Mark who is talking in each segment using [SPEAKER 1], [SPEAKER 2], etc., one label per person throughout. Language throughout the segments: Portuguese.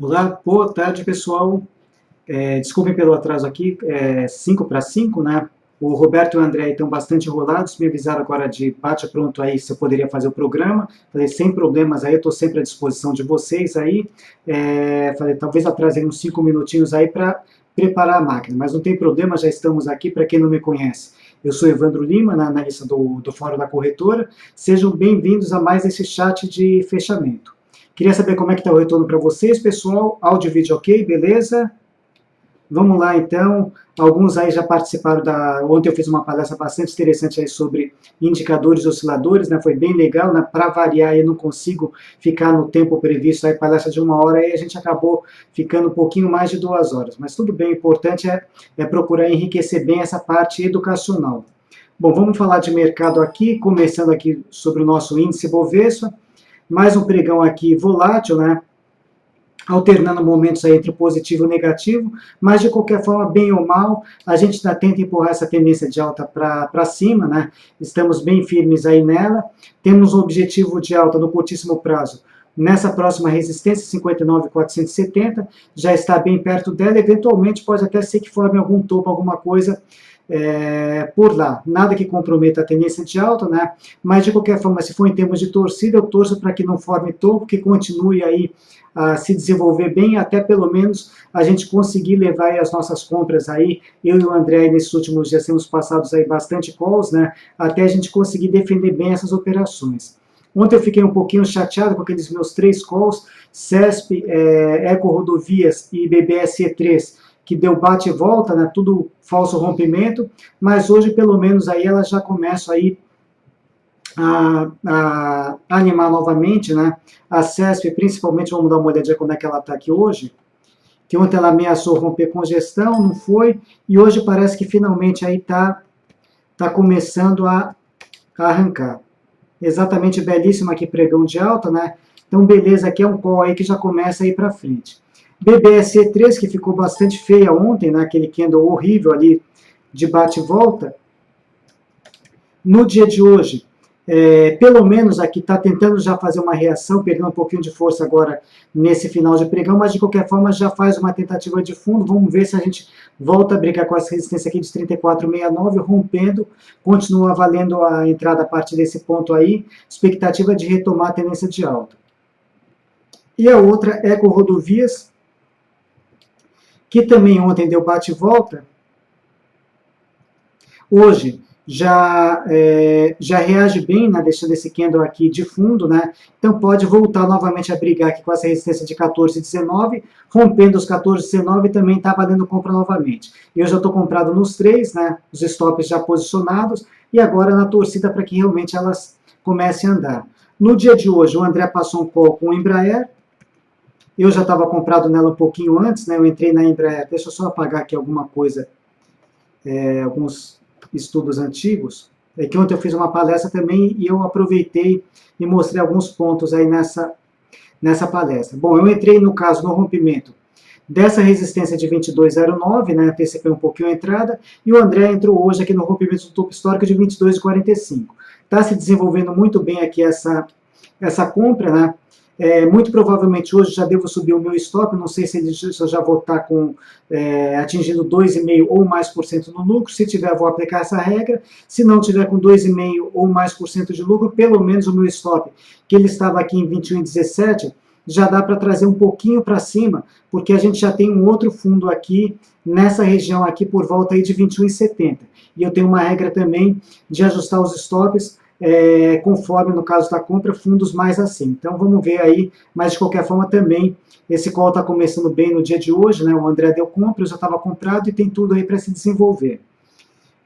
[SPEAKER 1] Olá, boa tarde, pessoal. Desculpem pelo atraso aqui, 5 para 5, né? O Roberto e o André estão bastante enrolados, me avisaram agora de bate-pronto aí se eu poderia fazer o programa. Falei, sem problemas aí, eu estou sempre à disposição de vocês aí. Falei, talvez atrasei uns 5 minutinhos aí para preparar a máquina, mas não tem problema, já estamos aqui. Para quem não me conhece, eu sou Evandro Lima, analista do Fórum da Corretora. Sejam bem-vindos a mais esse chat de fechamento. Queria saber como é que está o retorno para vocês, pessoal. Áudio e vídeo ok, beleza? Vamos lá, então. Alguns aí já participaram da... Ontem eu fiz uma palestra bastante interessante aí sobre indicadores osciladores, né? Foi bem legal, né? Para variar, eu não consigo ficar no tempo previsto, aí palestra de 1 hora, aí a gente acabou ficando um pouquinho mais de 2 horas. Mas tudo bem, o importante é procurar enriquecer bem essa parte educacional. Bom, vamos falar de mercado aqui, começando aqui sobre o nosso índice Bovespa. Mais um pregão aqui volátil, né? Alternando momentos aí entre positivo e negativo, mas de qualquer forma, bem ou mal, a gente ainda tenta empurrar essa tendência de alta para cima, né? Estamos bem firmes aí nela. Temos um objetivo de alta no curtíssimo prazo. Nessa próxima resistência, 59.470, já está bem perto dela, eventualmente pode até ser que forme algum topo, alguma coisa por lá. Nada que comprometa a tendência de alta, né? Mas de qualquer forma, se for em termos de torcida, eu torço para que não forme topo, que continue aí a se desenvolver bem, até pelo menos a gente conseguir levar aí as nossas compras aí. Eu e o André, nesses últimos dias, temos passados aí bastante calls, né? Até a gente conseguir defender bem essas operações. Ontem eu fiquei um pouquinho chateado com aqueles meus 3 calls, CESP, Eco Rodovias e BBSE3, que deu bate e volta, né, tudo falso rompimento, mas hoje pelo menos aí ela já começa aí a animar novamente, né? A CESP, principalmente, vamos dar uma olhadinha como é que ela está aqui hoje, que ontem ela ameaçou romper congestão, não foi, e hoje parece que finalmente aí tá começando a arrancar. Exatamente, belíssimo aqui pregão de alta, né? Então, beleza, aqui é um call aí que já começa a ir para frente. BBSE3, que ficou bastante feia ontem, né? Aquele candle horrível ali de bate e volta. No dia de hoje, pelo menos aqui está tentando já fazer uma reação, perdendo um pouquinho de força agora nesse final de pregão, mas de qualquer forma já faz uma tentativa de fundo. Vamos ver se a gente volta a brigar com essa resistência aqui de 34,69, rompendo, continua valendo a entrada a partir desse ponto aí, expectativa de retomar a tendência de alta. E a outra, Eco Rodovias, que também ontem deu bate e volta, hoje já reage bem, né, deixando esse candle aqui de fundo, né? Então pode voltar novamente a brigar aqui com essa resistência de 14,19, rompendo os 14,19 também está valendo compra novamente. Eu já estou comprado nos 3, né? Os stops já posicionados e agora na torcida para que realmente elas comecem a andar. No dia de hoje, o André passou um call com o Embraer. Eu já estava comprado nela um pouquinho antes, né? Eu entrei na Embraer. Deixa eu só apagar aqui alguma coisa, alguns estudos antigos, que ontem eu fiz uma palestra também e eu aproveitei e mostrei alguns pontos aí nessa palestra. Bom, eu entrei no caso no rompimento dessa resistência de 22,09, né, antecipei um pouquinho a entrada, e o André entrou hoje aqui no rompimento do topo histórico de 22,45. Está se desenvolvendo muito bem aqui essa compra, né? Muito provavelmente hoje já devo subir o meu stop, não sei se eu já vou estar atingindo 2,5% ou mais por cento no lucro. Se tiver, vou aplicar essa regra. Se não tiver com 2,5% ou mais por cento de lucro, pelo menos o meu stop, que ele estava aqui em 21,17, já dá para trazer um pouquinho para cima, porque a gente já tem um outro fundo aqui, nessa região aqui, por volta aí de 21,70. E eu tenho uma regra também de ajustar os stops conforme, no caso da compra, fundos mais assim. Então vamos ver aí, mas de qualquer forma também, esse call está começando bem no dia de hoje, né? O André deu compra, eu já estava comprado e tem tudo aí para se desenvolver.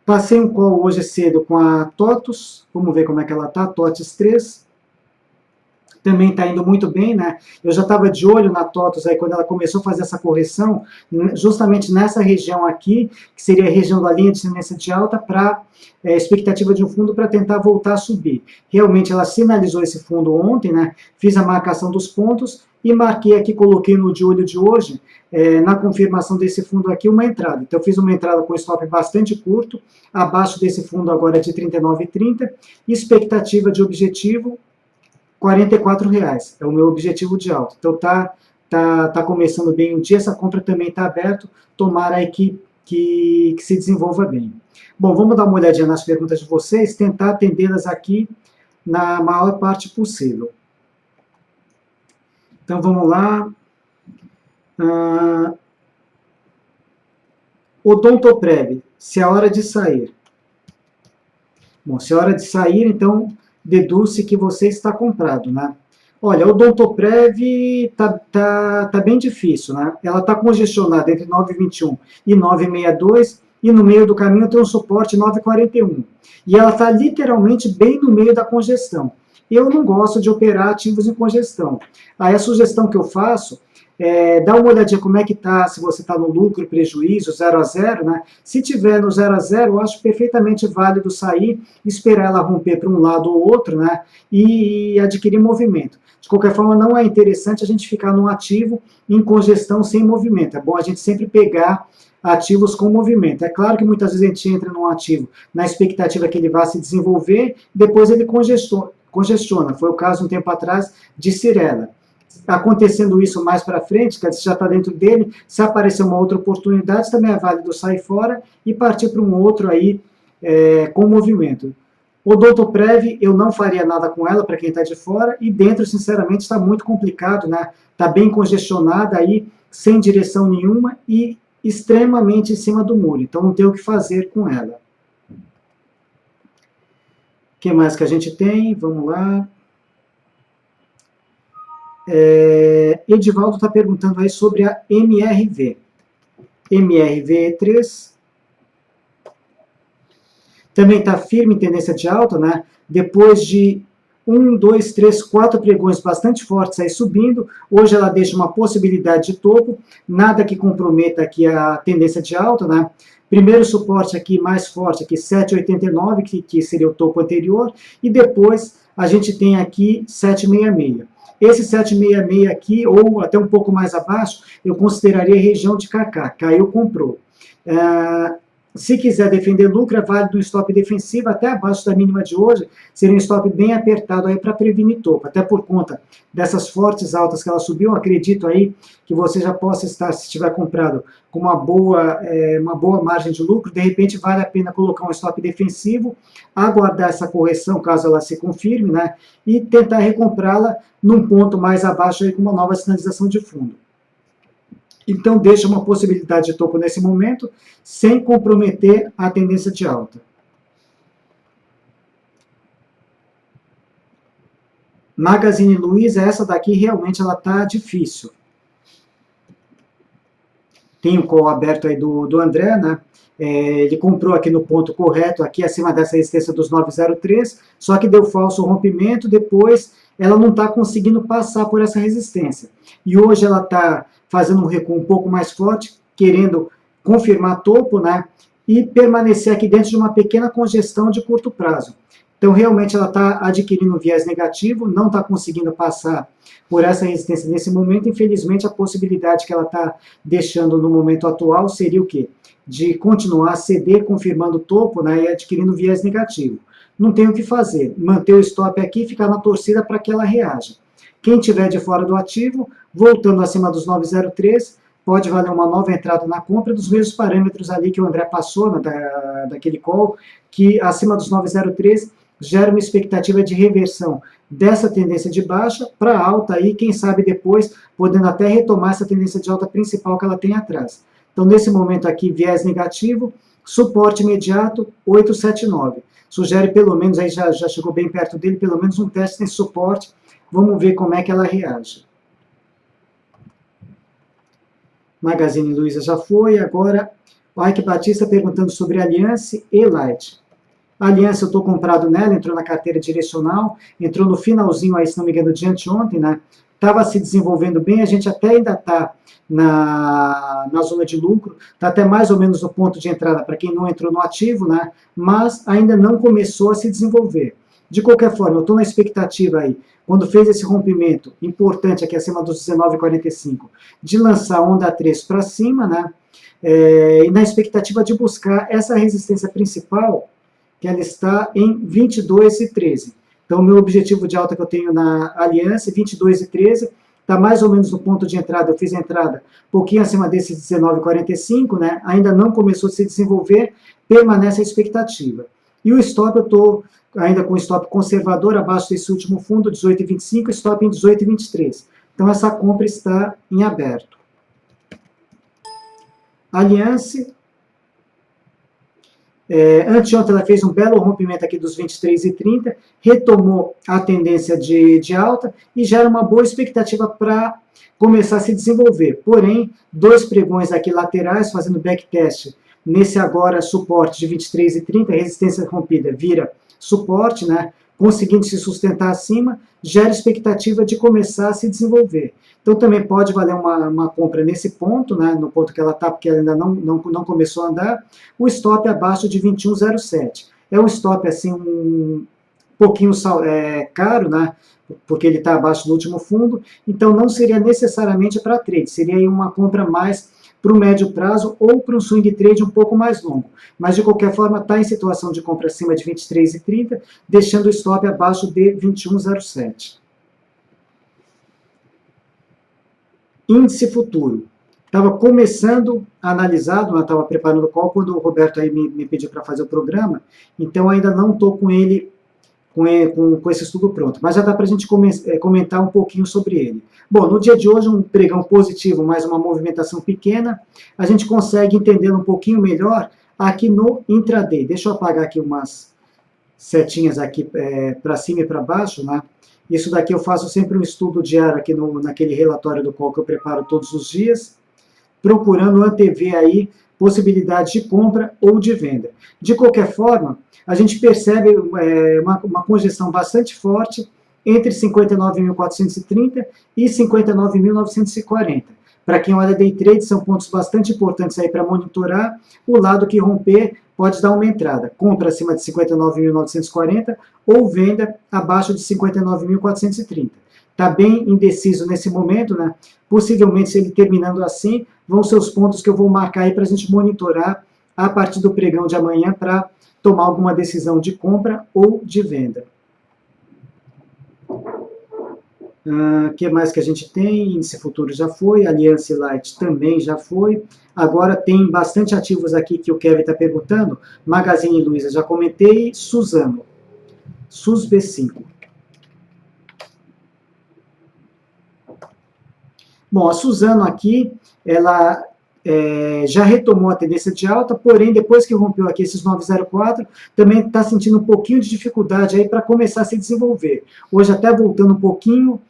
[SPEAKER 1] Passei um call hoje cedo com a TOTUS, vamos ver como é que ela está, TOTUS 3, também está indo muito bem, né? Eu já estava de olho na TOTUS aí quando ela começou a fazer essa correção, justamente nessa região aqui, que seria a região da linha de tendência de alta, para expectativa de um fundo para tentar voltar a subir. Realmente ela sinalizou esse fundo ontem, né? Fiz a marcação dos pontos e marquei aqui, coloquei no de olho de hoje, na confirmação desse fundo aqui, uma entrada. Então eu fiz uma entrada com stop bastante curto, abaixo desse fundo agora de R$ 39,30, expectativa de objetivo R$ 44, é o meu objetivo de alta. Então tá tá começando bem o dia, essa compra também está aberta, tomara aí que se desenvolva bem. Bom, vamos dar uma olhadinha nas perguntas de vocês, tentar atendê-las aqui na maior parte possível. Então, vamos lá. Odontoprev, se é hora de sair. Bom, se é hora de sair, então deduz-se que você está comprado, né? Olha, o Odontoprev tá bem difícil, né? Ela está congestionada entre 9,21 e 9,62 e no meio do caminho tem um suporte 9,41. E ela está literalmente bem no meio da congestão. Eu não gosto de operar ativos em congestão. Aí a sugestão que eu faço dá uma olhadinha como é que está, se você está no lucro, prejuízo, 0 a 0, né? Se tiver no 0 a 0, eu acho perfeitamente válido sair, esperar ela romper para um lado ou outro, né? E adquirir movimento. De qualquer forma, não é interessante a gente ficar num ativo em congestão sem movimento. É bom a gente sempre pegar ativos com movimento. É claro que muitas vezes a gente entra num ativo na expectativa que ele vá se desenvolver, depois ele congestiona. Foi o caso um tempo atrás de Cyrela. Acontecendo isso mais para frente, que você já está dentro dele, se aparecer uma outra oportunidade, também é válido sair fora e partir para um outro aí com movimento. Odontoprev, eu não faria nada com ela para quem está de fora, e dentro, sinceramente, está muito complicado, né? Está bem congestionada aí, sem direção nenhuma e extremamente em cima do muro, então não tem o que fazer com ela. O que mais que a gente tem? Vamos lá. Edivaldo está perguntando aí sobre a MRV. MRV3 também está firme em tendência de alta, né? Depois de 1, 2, 3, 4 pregões bastante fortes aí subindo, hoje ela deixa uma possibilidade de topo, nada que comprometa aqui a tendência de alta, né? Primeiro suporte aqui mais forte, aqui 7,89, que seria o topo anterior, e depois a gente tem aqui 7,66. Esse 7,66 aqui, ou até um pouco mais abaixo, eu consideraria região de KK, caiu, comprou. Se quiser defender lucro, é válido um stop defensivo até abaixo da mínima de hoje, seria um stop bem apertado aí para prevenir topo, até por conta dessas fortes altas que ela subiu. Acredito aí que você já possa estar, se tiver comprado com uma boa margem de lucro, de repente vale a pena colocar um stop defensivo, aguardar essa correção caso ela se confirme, né, e tentar recomprá-la num ponto mais abaixo aí com uma nova sinalização de fundo. Então, deixa uma possibilidade de topo nesse momento, sem comprometer a tendência de alta. Magazine Luiza, essa daqui realmente ela está difícil. Tem o call aberto aí do André, né? Ele comprou aqui no ponto correto, aqui acima dessa resistência dos 9,03, só que deu falso rompimento, depois ela não está conseguindo passar por essa resistência. E hoje ela está fazendo um recuo um pouco mais forte, querendo confirmar topo, né? E permanecer aqui dentro de uma pequena congestão de curto prazo. Então, realmente, ela está adquirindo um viés negativo, não está conseguindo passar por essa resistência nesse momento. Infelizmente, a possibilidade que ela está deixando no momento atual seria o quê? De continuar a ceder, confirmando o topo, né, e adquirindo viés negativo. Não tem o que fazer, manter o stop aqui e ficar na torcida para que ela reaja. Quem tiver de fora do ativo, voltando acima dos 9,03, pode valer uma nova entrada na compra dos mesmos parâmetros ali que o André passou, né, daquele call, que acima dos 9,03 gera uma expectativa de reversão dessa tendência de baixa para alta aí, quem sabe depois podendo até retomar essa tendência de alta principal que ela tem atrás. Então, nesse momento aqui, viés negativo, suporte imediato 879. Sugere pelo menos, aí já chegou bem perto dele, pelo menos um teste nesse suporte. Vamos ver como é que ela reage. Magazine Luiza já foi, agora o Ike Batista perguntando sobre Allianz e Light. A Aliança, eu estou comprado nela, entrou na carteira direcional, entrou no finalzinho aí, se não me engano, de anteontem, né? Estava se desenvolvendo bem, a gente até ainda está na zona de lucro, está até mais ou menos no ponto de entrada para quem não entrou no ativo, né? Mas ainda não começou a se desenvolver. De qualquer forma, eu estou na expectativa aí, quando fez esse rompimento importante aqui acima dos 19,45, de lançar a onda 3 para cima, né? E na expectativa de buscar essa resistência principal, que ela está em 22,13. Então, o meu objetivo de alta que eu tenho na Aliança é 22,13. está mais ou menos no ponto de entrada, eu fiz a entrada um pouquinho acima desse 19,45, né? Ainda não começou a se desenvolver, permanece a expectativa. E o stop eu estou ainda com o stop conservador, abaixo desse último fundo, 18,25, stop em 18,23. Então essa compra está em aberto. Allianz, anteontem ela fez um belo rompimento aqui dos 23,30, retomou a tendência de alta e gera uma boa expectativa para começar a se desenvolver. Porém, dois pregões aqui laterais fazendo backtest nesse agora suporte de 23,30, resistência rompida vira suporte, né? Conseguindo se sustentar acima, gera expectativa de começar a se desenvolver. Então também pode valer uma compra nesse ponto, né, no ponto que ela está, porque ela ainda não começou a andar, o stop abaixo de 21,07. É um stop assim um pouquinho caro, né, porque ele está abaixo do último fundo, então não seria necessariamente para trade, seria uma compra mais para o médio prazo ou para um swing trade um pouco mais longo. Mas, de qualquer forma, está em situação de compra acima de 23,30, deixando o stop abaixo de 21,07. Índice futuro. Estava começando a analisar, estava preparando o call quando o Roberto aí me pediu para fazer o programa, então ainda não estou com ele com esse estudo pronto, mas já dá para a gente comentar um pouquinho sobre ele. Bom, no dia de hoje, um pregão positivo, mais uma movimentação pequena, a gente consegue entender um pouquinho melhor aqui no intraday. Deixa eu apagar aqui umas setinhas aqui para cima e para baixo, né? Isso daqui eu faço sempre um estudo diário aqui naquele relatório do call que eu preparo todos os dias, procurando antever aí possibilidade de compra ou de venda. De qualquer forma, a gente percebe uma conjeção bastante forte entre 59.430 e 59.940. Para quem olha day trade, são pontos bastante importantes aí para monitorar. O lado que romper pode dar uma entrada, compra acima de 59.940 ou venda abaixo de 59.430. Está bem indeciso nesse momento, né? Possivelmente, se ele terminando assim, vão ser os pontos que eu vou marcar aí para a gente monitorar a partir do pregão de amanhã para tomar alguma decisão de compra ou de venda. O que mais que a gente tem? Índice futuro já foi, Allianz Light também já foi. Agora tem bastante ativos aqui que o Kevin está perguntando. Magazine Luiza já comentei, Suzano, SUSB5. Bom, a Suzano aqui, ela já retomou a tendência de alta, porém, depois que rompeu aqui esses 9,04, também está sentindo um pouquinho de dificuldade aí para começar a se desenvolver. Hoje até voltando um pouquinho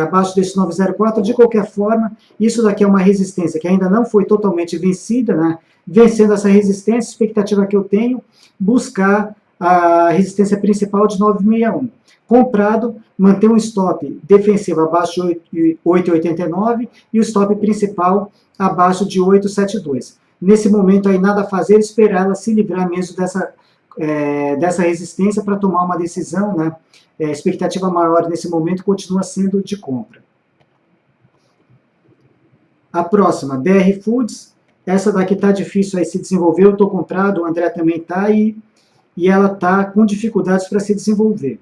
[SPEAKER 1] abaixo desse 9,04, de qualquer forma, isso daqui é uma resistência que ainda não foi totalmente vencida, né? Vencendo essa resistência, a expectativa que eu tenho, buscar a resistência principal de 9,61. Comprado, manter um stop defensivo abaixo de 8,89 e o stop principal abaixo de 8,72. Nesse momento aí nada a fazer, esperar ela se livrar mesmo dessa resistência para tomar uma decisão, né? A expectativa maior nesse momento continua sendo de compra. A próxima, BR Foods, essa daqui está difícil aí se desenvolver, eu estou comprado, o André também está e ela está com dificuldades para se desenvolver.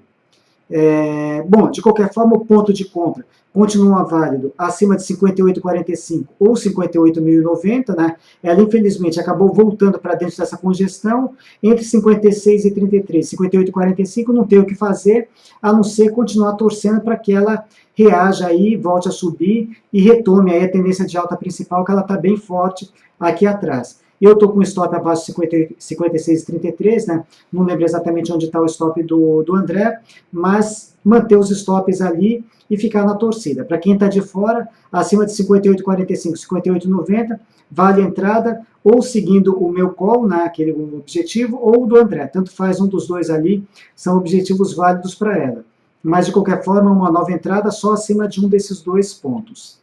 [SPEAKER 1] Bom, de qualquer forma, o ponto de compra continua válido acima de 58,45 ou 58.090, né? Ela, infelizmente, acabou voltando para dentro dessa congestão entre 56 e 33, 58,45, não tem o que fazer, a não ser continuar torcendo para que ela reaja aí, volte a subir e retome aí a tendência de alta principal, que ela está bem forte aqui atrás. Eu estou com o stop abaixo de 56,33, né? Não lembro exatamente onde está o stop do André, mas manter os stops ali e ficar na torcida. Para quem está de fora, acima de 58,45, 58,90, vale a entrada, ou seguindo o meu call, né, aquele objetivo, ou do André. Tanto faz, um dos dois ali, são objetivos válidos para ela. Mas, de qualquer forma, uma nova entrada só acima de um desses dois pontos.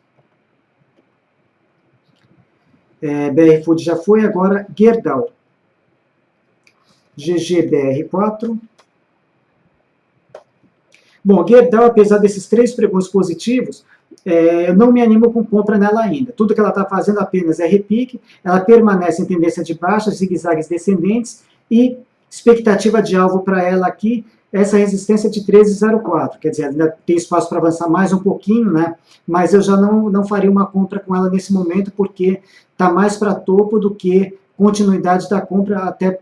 [SPEAKER 1] BR Food já foi, agora Gerdau. GGBR4. Bom, Gerdau, apesar desses 3 pregões positivos, eu não me animo com compra nela ainda. Tudo que ela está fazendo apenas é repique, ela permanece em tendência de baixa, zigue-zagues descendentes, e expectativa de alvo para ela aqui essa resistência de 13,04, quer dizer, ainda tem espaço para avançar mais um pouquinho, né? Mas eu já não faria uma compra com ela nesse momento, porque está mais para topo do que continuidade da compra, até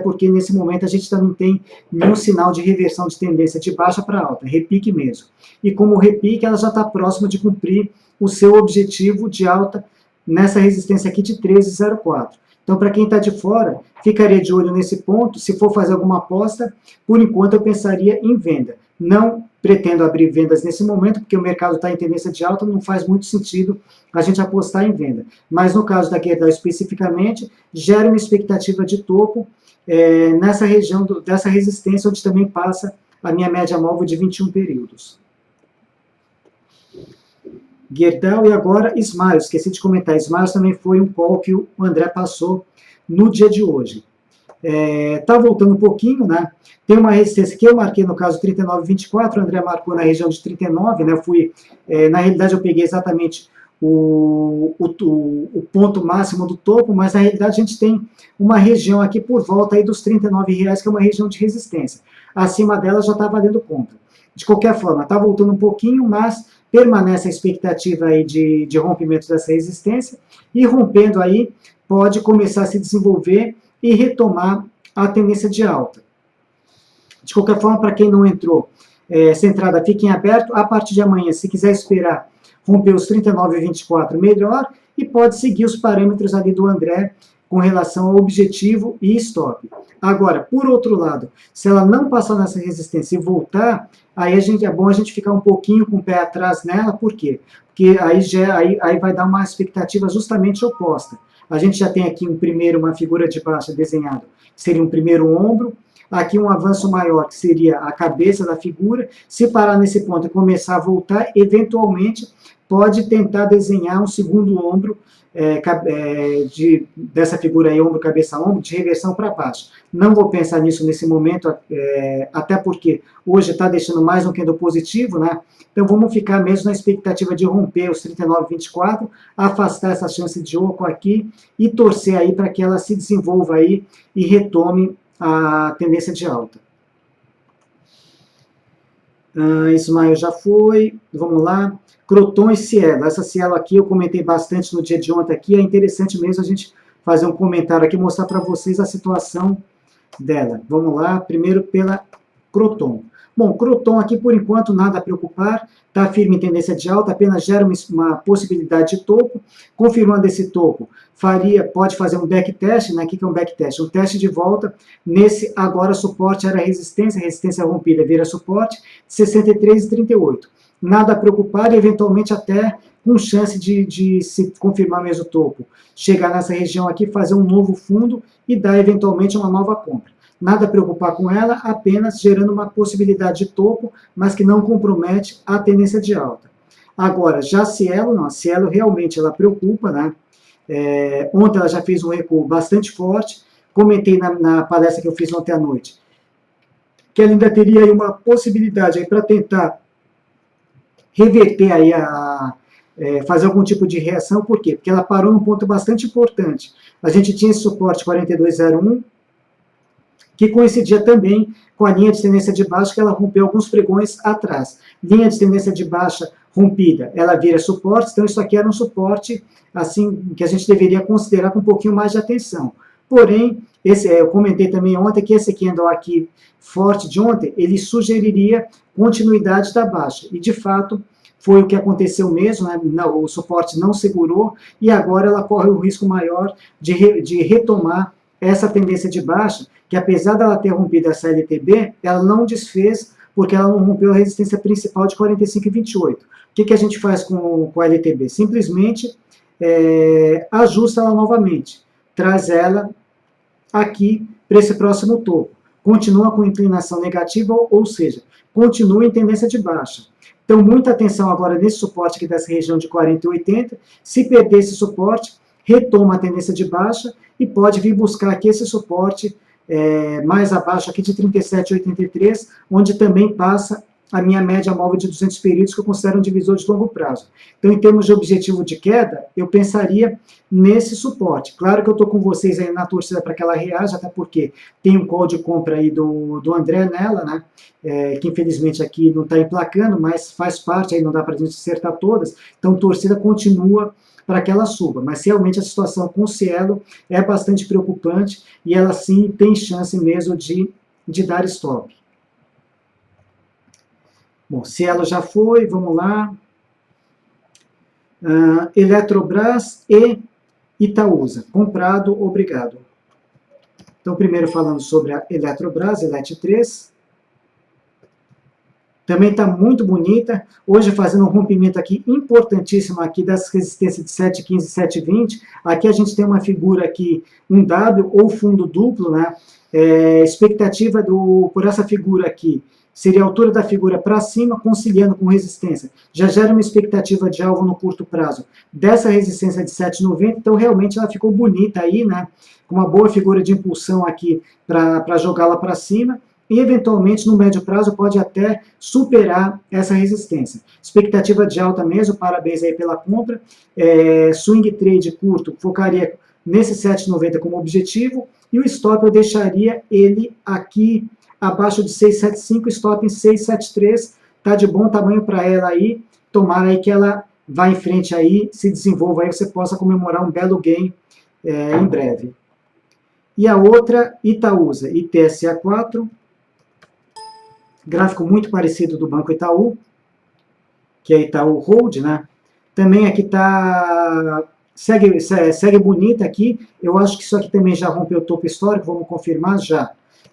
[SPEAKER 1] porque nesse momento a gente ainda não tem nenhum sinal de reversão de tendência de baixa para alta, repique mesmo. E como repique, ela já está próxima de cumprir o seu objetivo de alta nessa resistência aqui de 13,04. Então, para quem está de fora, ficaria de olho nesse ponto. Se for fazer alguma aposta, por enquanto eu pensaria em venda. Não pretendo abrir vendas nesse momento, porque o mercado está em tendência de alta, não faz muito sentido a gente apostar em venda. Mas no caso da Gerdau especificamente, gera uma expectativa de topo nessa região dessa resistência, onde também passa a minha média móvel de 21 períodos. Gerdau e agora Smiles, esqueci de comentar, Smiles também foi um call que o André passou no dia de hoje. Tá voltando um pouquinho, né? Tem uma resistência que eu marquei no caso 39,24, o André marcou na região de 39, né? Na realidade eu peguei exatamente o ponto máximo do topo, mas na realidade a gente tem uma região aqui por volta aí dos R$39, que é uma região de resistência. Acima dela já está valendo compra. De qualquer forma, está voltando um pouquinho, mas permanece a expectativa aí de rompimento dessa resistência, e rompendo aí pode começar a se desenvolver e retomar a tendência de alta. De qualquer forma, para quem não entrou, essa entrada fica em aberto. A partir de amanhã, se quiser esperar romper os 39,24, melhor, e pode seguir os parâmetros ali do André com relação ao objetivo e stop. Agora, por outro lado, se ela não passar nessa resistência e voltar, aí é bom a gente ficar um pouquinho com o pé atrás nela. Por quê? Porque aí vai dar uma expectativa justamente oposta. A gente já tem aqui uma figura de baixa desenhada, que seria um primeiro ombro, aqui um avanço maior, que seria a cabeça da figura. Se parar nesse ponto e começar a voltar, eventualmente pode tentar desenhar um segundo ombro, dessa figura aí, ombro, cabeça, ombro, de reversão para baixo. Não vou pensar nisso nesse momento, até porque hoje está deixando mais um candle positivo, né? Então vamos ficar mesmo na expectativa de romper os 39,24, afastar essa chance de oco aqui e torcer aí para que ela se desenvolva aí e retome a tendência de alta. Ismael já foi, vamos lá. Croton e Cielo. Essa Cielo aqui eu comentei bastante no dia de ontem aqui, é interessante mesmo a gente fazer um comentário aqui, mostrar para vocês a situação dela. Vamos lá, primeiro pela Croton. Bom, Croton aqui por enquanto nada a preocupar, está firme em tendência de alta, apenas gera uma possibilidade de topo. Confirmando esse topo, pode fazer um backtest, né? O que é um backtest? Um teste de volta nesse agora suporte era resistência rompida vira suporte, 63,38. Nada a preocupar, e eventualmente até com chance de se confirmar mesmo o topo, chegar nessa região aqui, fazer um novo fundo e dar eventualmente uma nova compra. Nada a preocupar com ela, apenas gerando uma possibilidade de topo, mas que não compromete a tendência de alta. Agora, já a Cielo, não, a Cielo realmente ela preocupa, né? Ontem ela já fez um recuo bastante forte, comentei na palestra que eu fiz ontem à noite, que ela ainda teria aí uma possibilidade para tentar reverter aí fazer algum tipo de reação. Por quê? Porque ela parou num ponto bastante importante. A gente tinha esse suporte 42,01, que coincidia também com a linha de tendência de baixa, que ela rompeu alguns pregões atrás. Linha de tendência de baixa rompida, ela vira suporte, então isso aqui era um suporte assim que a gente deveria considerar com um pouquinho mais de atenção. Porém, eu comentei também ontem que esse candle aqui forte de ontem, ele sugeriria continuidade da baixa, e de fato foi o que aconteceu mesmo, né? O suporte não segurou, e agora ela corre o risco maior de retomar essa tendência de baixa, que apesar dela ter rompido essa LTB, ela não desfez, porque ela não rompeu a resistência principal de 45,28. O que a gente faz com a LTB? Simplesmente ajusta ela novamente, traz ela aqui para esse próximo topo. Continua com inclinação negativa, ou seja, continua em tendência de baixa. Então, muita atenção agora nesse suporte aqui dessa região de 40,80. Se perder esse suporte, retoma a tendência de baixa e pode vir buscar aqui esse suporte mais abaixo aqui de 37,83, onde também passa a minha média móvel de 200 períodos, que eu considero um divisor de longo prazo. Então, em termos de objetivo de queda, eu pensaria nesse suporte. Claro que eu estou com vocês aí na torcida para que ela reaja, até porque tem um call de compra aí do André nela, né? Que infelizmente aqui não está emplacando, mas faz parte, aí não dá para a gente acertar todas. Então, torcida continua para que ela suba. Mas realmente a situação com o Cielo é bastante preocupante e ela sim tem chance mesmo de dar stop. Bom, Cielo já foi, vamos lá. Eletrobras e Itaúsa. Comprado, obrigado. Então, primeiro falando sobre a Eletrobras, ELET3. Também está muito bonita. Hoje fazendo um rompimento aqui importantíssimo aqui das resistências de 7,15 e 7,20. Aqui a gente tem uma figura aqui, um W ou fundo duplo, né? Expectativa por essa figura aqui seria a altura da figura para cima, conciliando com resistência. Já gera uma expectativa de alvo no curto prazo dessa resistência de 7,90, então realmente ela ficou bonita aí, né? Com uma boa figura de impulsão aqui para jogá-la para cima. E, eventualmente, no médio prazo, pode até superar essa resistência. Expectativa de alta mesmo, parabéns aí pela compra. Swing trade curto, focaria nesse 7,90 como objetivo, e o stop eu deixaria ele aqui abaixo de 6,75, stop em 6,73, tá de bom tamanho para ela aí, tomara aí que ela vá em frente aí, se desenvolva aí, você possa comemorar um belo gain em breve. E a outra, Itaúsa, ITSA4, gráfico muito parecido do Banco Itaú, que é Itaú Hold, né? Também aqui tá segue bonita aqui. Eu acho que isso aqui também já rompeu o topo histórico, vamos confirmar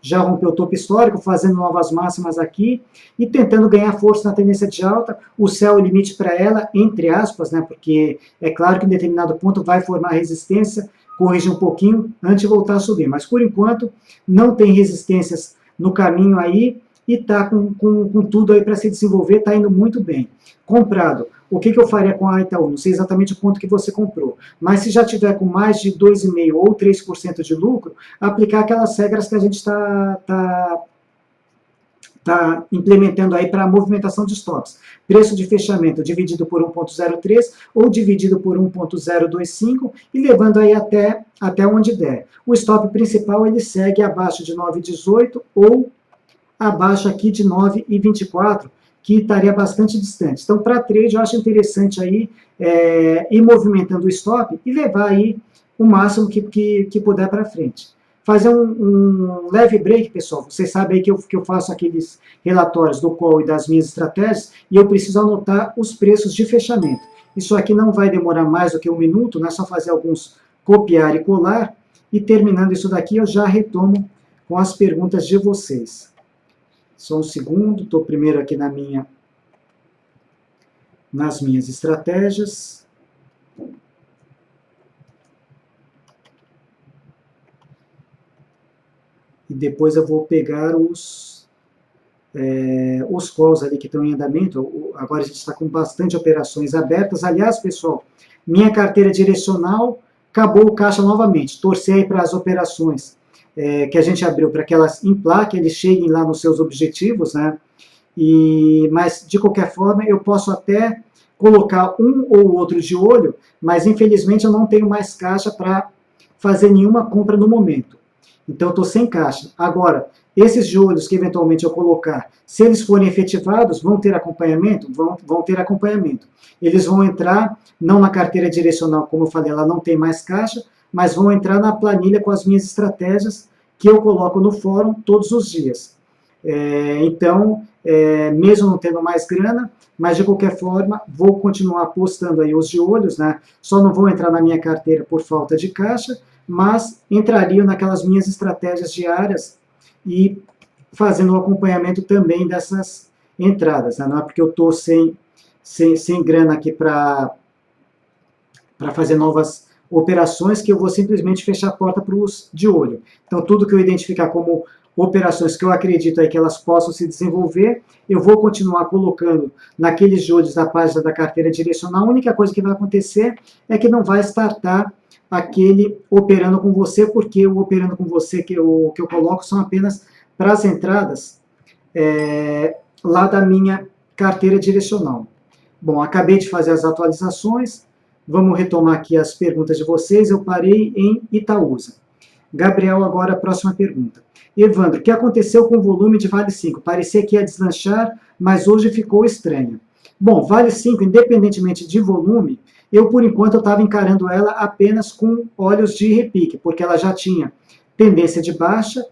[SPEAKER 1] já rompeu o topo histórico, fazendo novas máximas aqui e tentando ganhar força na tendência de alta. O céu é o limite para ela, entre aspas, né? Porque é claro que em determinado ponto vai formar resistência, corrigir um pouquinho antes de voltar a subir. Mas por enquanto não tem resistências no caminho aí e está com tudo aí para se desenvolver, está indo muito bem. Comprado. O que eu faria com a Itaú? Não sei exatamente o quanto que você comprou, mas se já tiver com mais de 2,5% ou 3% de lucro, aplicar aquelas regras que a gente está implementando aí para a movimentação de estoques. Preço de fechamento dividido por 1,03 ou dividido por 1,025 e levando aí até onde der. O stop principal ele segue abaixo de 9,18 ou abaixo aqui de 9,24, que estaria bastante distante. Então, para trade, eu acho interessante aí ir movimentando o stop e levar aí o máximo que puder para frente. Fazer um leve break, pessoal. Vocês sabem aí que eu faço aqueles relatórios do call e das minhas estratégias e eu preciso anotar os preços de fechamento. Isso aqui não vai demorar mais do que 1 minuto, não é só fazer alguns copiar e colar. E terminando isso daqui, eu já retomo com as perguntas de vocês. Só um segundo, estou primeiro aqui nas minhas estratégias. E depois eu vou pegar os calls ali que estão em andamento. Agora a gente está com bastante operações abertas. Aliás, pessoal, minha carteira direcional acabou o caixa novamente. Torcer aí para as operações que a gente abriu para que elas emplaquem, eles cheguem lá nos seus objetivos, né? Mas, de qualquer forma, eu posso até colocar um ou outro de olho, mas, infelizmente, eu não tenho mais caixa para fazer nenhuma compra no momento. Então, eu estou sem caixa. Agora, esses de olhos que, eventualmente, eu colocar, se eles forem efetivados, vão ter acompanhamento? Vão ter acompanhamento. Eles vão entrar, não na carteira direcional, como eu falei, ela não tem mais caixa, mas vão entrar na planilha com as minhas estratégias que eu coloco no fórum todos os dias. Então, mesmo não tendo mais grana, mas de qualquer forma, vou continuar postando aí os de olhos, né? Só não vou entrar na minha carteira por falta de caixa, mas entrariam naquelas minhas estratégias diárias e fazendo o acompanhamento também dessas entradas, né? Não é porque eu estou sem grana aqui para fazer novas operações que eu vou simplesmente fechar a porta para os de olho. Então, tudo que eu identificar como operações que eu acredito aí que elas possam se desenvolver, eu vou continuar colocando naqueles de olhos da página da carteira direcional. A única coisa que vai acontecer é que não vai startar aquele operando com você, porque o operando com você que eu coloco são apenas para as entradas lá da minha carteira direcional. Bom, acabei de fazer as atualizações, vamos retomar aqui as perguntas de vocês, eu parei em Itaúsa. Gabriel, agora a próxima pergunta. Evandro, o que aconteceu com o volume de Vale 5? Parecia que ia deslanchar, mas hoje ficou estranho. Bom, Vale 5, independentemente de volume, eu, por enquanto, estava encarando ela apenas com olhos de repique, porque ela já tinha tendência de baixa.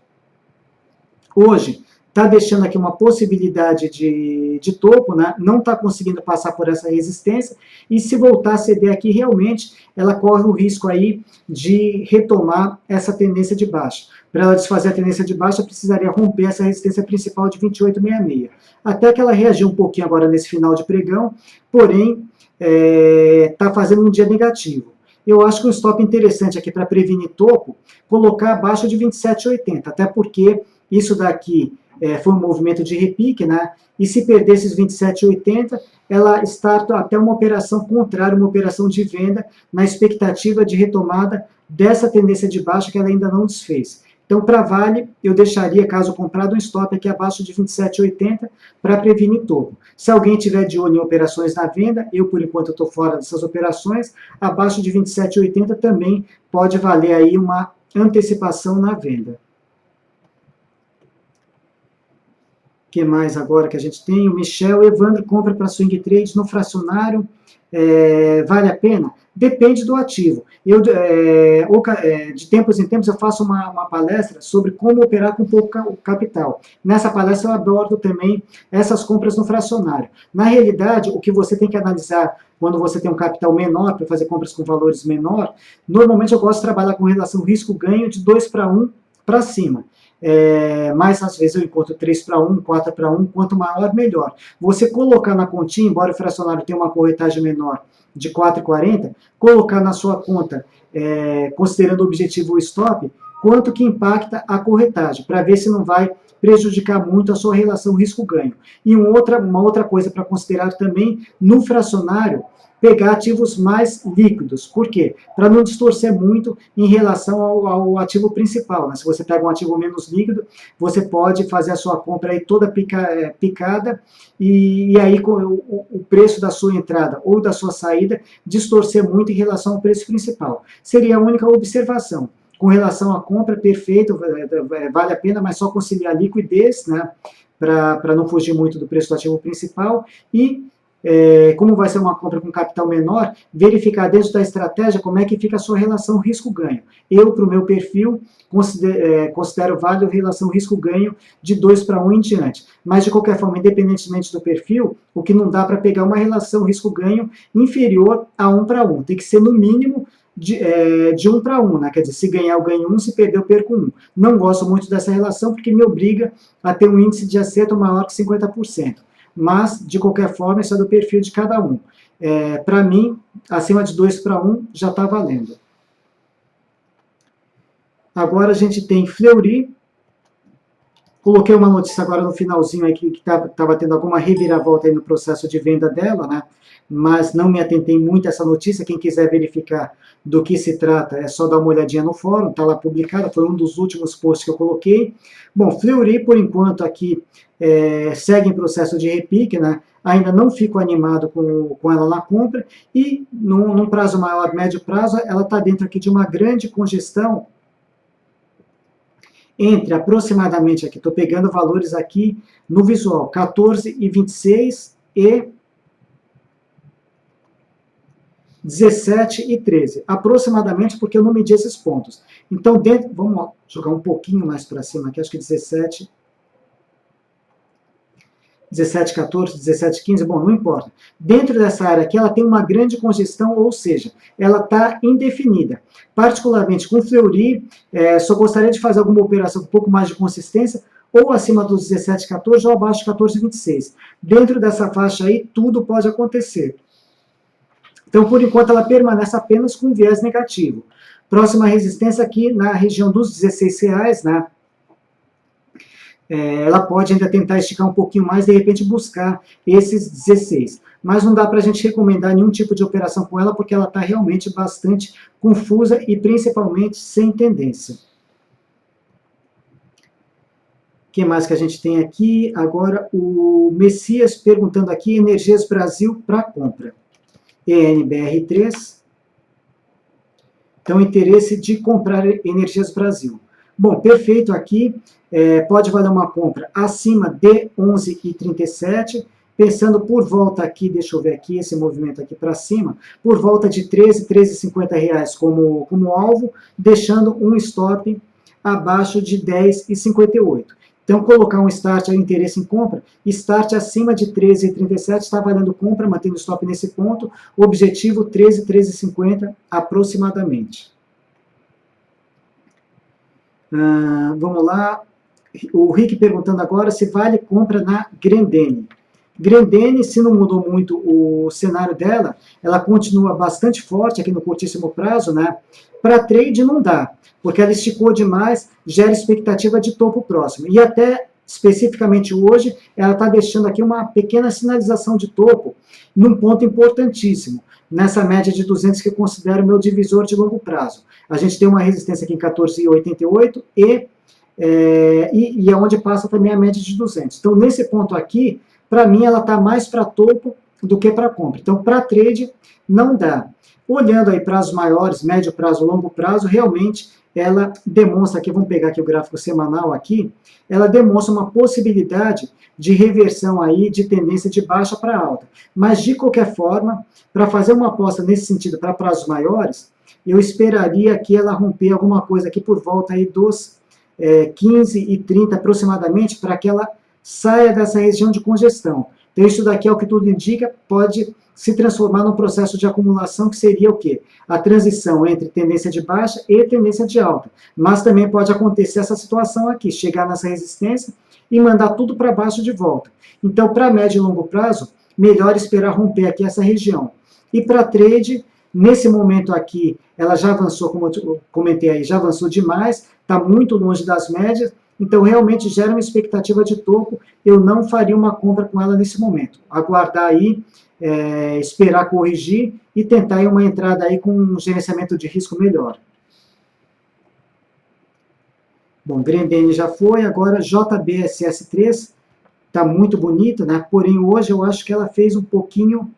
[SPEAKER 1] Hoje, está deixando aqui uma possibilidade de topo, né? Não está conseguindo passar por essa resistência, e se voltar a ceder aqui, realmente, ela corre o risco aí de retomar essa tendência de baixa. Para ela desfazer a tendência de baixa, precisaria romper essa resistência principal de 28,66. Até que ela reagiu um pouquinho agora nesse final de pregão, porém, está fazendo um dia negativo. Eu acho que um stop interessante aqui para prevenir topo, colocar abaixo de 27,80, até porque isso daqui foi um movimento de repique, né? E se perder esses 27,80, ela starta até uma operação contrária, uma operação de venda, na expectativa de retomada dessa tendência de baixa que ela ainda não desfez. Então, para Vale, eu deixaria, caso comprado, um stop aqui abaixo de 27,80 para prevenir topo. Se alguém tiver de olho em operações na venda, eu, por enquanto, estou fora dessas operações, abaixo de 27,80 também pode valer aí uma antecipação na venda. O que mais agora que a gente tem? O Michel, Evandro, compra para swing trade no fracionário, vale a pena? Depende do ativo. Eu, de tempos em tempos, eu faço uma palestra sobre como operar com pouco capital. Nessa palestra eu abordo também essas compras no fracionário. Na realidade, o que você tem que analisar quando você tem um capital menor, para fazer compras com valores menor, normalmente eu gosto de trabalhar com relação risco-ganho de 2 para 1 para cima. Mas às vezes eu encontro 3 para 1, 4 para 1, quanto maior, melhor. Você colocar na continha, embora o fracionário tenha uma corretagem menor de 4,40, colocar na sua conta, considerando o objetivo o stop, quanto que impacta a corretagem, para ver se não vai prejudicar muito a sua relação risco-ganho. E uma outra coisa para considerar também, no fracionário, pegar ativos mais líquidos. Por quê? Para não distorcer muito em relação ao ativo principal. Né? Se você pega um ativo menos líquido, você pode fazer a sua compra aí toda picada e aí com o preço da sua entrada ou da sua saída distorcer muito em relação ao preço principal. Seria a única observação. Com relação à compra, perfeito, vale a pena, mas só conciliar a liquidez, né, para não fugir muito do preço do ativo principal e como vai ser uma compra com capital menor, verificar dentro da estratégia como é que fica a sua relação risco-ganho. Eu, para o meu perfil, considero válido a relação risco-ganho de 2 para 1 em diante. Mas, de qualquer forma, independentemente do perfil, o que não dá para pegar uma relação risco-ganho inferior a 1 para 1. Tem que ser, no mínimo, de 1 para 1, né? Quer dizer, se ganhar eu ganho 1, se perder eu perco 1. Não gosto muito dessa relação porque me obriga a ter um índice de acerto maior que 50%. Mas, de qualquer forma, isso é do perfil de cada um. Para mim, acima de 2 para 1 já está valendo. Agora a gente tem Fleury. Coloquei uma notícia agora no finalzinho aí que estava tendo alguma reviravolta aí no processo de venda dela, né? Mas não me atentei muito a essa notícia. Quem quiser verificar do que se trata, é só dar uma olhadinha no fórum, está lá publicada, foi um dos últimos posts que eu coloquei. Bom, Fleury, por enquanto, aqui segue em processo de repique, né? Ainda não fico animado com ela na compra, e num prazo maior, médio prazo, ela está dentro aqui de uma grande congestão entre aproximadamente, aqui estou pegando valores aqui no visual, 14,26 e 17 e 13, aproximadamente, porque eu não medi esses pontos. Então, vamos jogar um pouquinho mais para cima aqui, acho que 17, 14, 17, 15, bom, não importa. Dentro dessa área aqui, ela tem uma grande congestão, ou seja, ela está indefinida. Particularmente com Fleury, só gostaria de fazer alguma operação com um pouco mais de consistência, ou acima dos 17, 14, ou abaixo de 14, 26. Dentro dessa faixa aí, tudo pode acontecer. Então, por enquanto, ela permanece apenas com viés negativo. Próxima resistência aqui na região dos R$16, né? Ela pode ainda tentar esticar um pouquinho mais, de repente buscar esses 16. Mas não dá para a gente recomendar nenhum tipo de operação com ela, porque ela está realmente bastante confusa e principalmente sem tendência. que mais que a gente tem aqui? Agora, o Messias perguntando aqui, Energias Brasil para compra. ENBR3. Então, interesse de comprar Energias Brasil. Bom, perfeito aqui. Pode valer uma compra acima de 11,37, pensando por volta aqui, deixa eu ver aqui, esse movimento aqui para cima, por volta de 13,50 reais como alvo, deixando um stop abaixo de 10,58. Então, colocar um start aí, interesse em compra, start acima de 13,37, está valendo compra, mantendo o stop nesse ponto, objetivo 13,50 aproximadamente. Vamos lá, o Rick perguntando agora se vale compra na Grendene. Grendene, se não mudou muito o cenário dela, ela continua bastante forte aqui no curtíssimo prazo, né? Para trade não dá, porque ela esticou demais, gera expectativa de topo próximo. E até, especificamente hoje, ela está deixando aqui uma pequena sinalização de topo, num ponto importantíssimo, nessa média de 200 que eu considero meu divisor de longo prazo. A gente tem uma resistência aqui em 14,88 e é onde passa também a média de 200. Então, nesse ponto aqui, para mim, ela está mais para topo do que para compra. Então, para trade, não dá. Olhando aí prazos maiores, médio prazo, longo prazo, realmente ela demonstra, aqui vamos pegar aqui o gráfico semanal aqui, ela demonstra uma possibilidade de reversão aí de tendência de baixa para alta. Mas, de qualquer forma, para fazer uma aposta nesse sentido para prazos maiores, eu esperaria que ela romper alguma coisa aqui por volta aí dos 15,30 aproximadamente, para que ela saia dessa região de congestão. Então, isso daqui é o que tudo indica, pode se transformar num processo de acumulação que seria o quê? A transição entre tendência de baixa e tendência de alta. Mas também pode acontecer essa situação aqui, chegar nessa resistência e mandar tudo para baixo de volta. Então, para médio e longo prazo, melhor esperar romper aqui essa região. E para trade, nesse momento aqui, ela já avançou, como eu comentei aí, já avançou demais, está muito longe das médias, então realmente gera uma expectativa de topo, eu não faria uma compra com ela nesse momento. Aguardar aí, esperar corrigir e tentar aí uma entrada aí com um gerenciamento de risco melhor. Bom, Grendene já foi, agora JBSS3, está muito bonita, né? Porém hoje eu acho que ela fez um pouquinho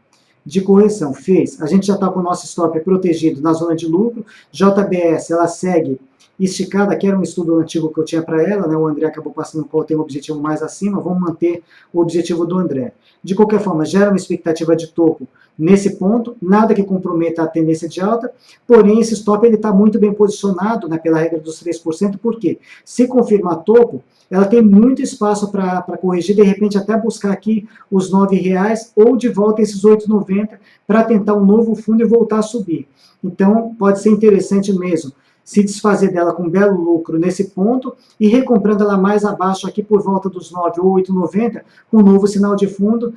[SPEAKER 1] de correção, fez. A gente já está com o nosso stop protegido na zona de lucro, JBS ela segue esticada, que era um estudo antigo que eu tinha para ela, né? O André acabou passando qual tem um objetivo mais acima, vamos manter o objetivo do André. De qualquer forma, gera uma expectativa de topo nesse ponto, nada que comprometa a tendência de alta, porém esse stop está muito bem posicionado, né, pela regra dos 3%, porque se confirmar topo, ela tem muito espaço para corrigir, de repente até buscar aqui os R$9 ou de volta esses 8,90 para tentar um novo fundo e voltar a subir. Então pode ser interessante mesmo se desfazer dela com um belo lucro nesse ponto e recomprando ela mais abaixo aqui por volta dos 9 ou 8,90 com um novo sinal de fundo,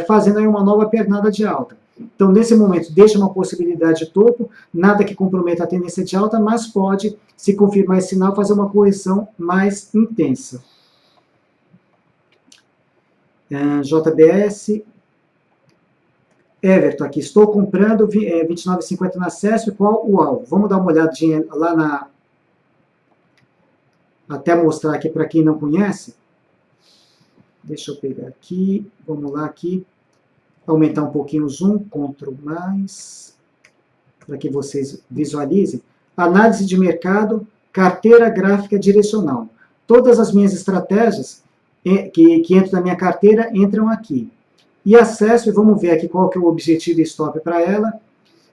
[SPEAKER 1] fazendo aí uma nova pernada de alta. Então, nesse momento, deixa uma possibilidade de topo, nada que comprometa a tendência de alta, mas pode, se confirmar esse sinal, fazer uma correção mais intensa. JBS, Everton aqui, estou comprando 29,50 na CESP, qual o alvo? Vamos dar uma olhadinha lá até mostrar aqui para quem não conhece. Deixa eu pegar aqui, vamos lá aqui, aumentar um pouquinho o zoom, Ctrl+, para que vocês visualizem. Análise de mercado, carteira gráfica direcional. Todas as minhas estratégias que entram na minha carteira entram aqui. E a CESP, vamos ver aqui qual que é o objetivo e stop para ela.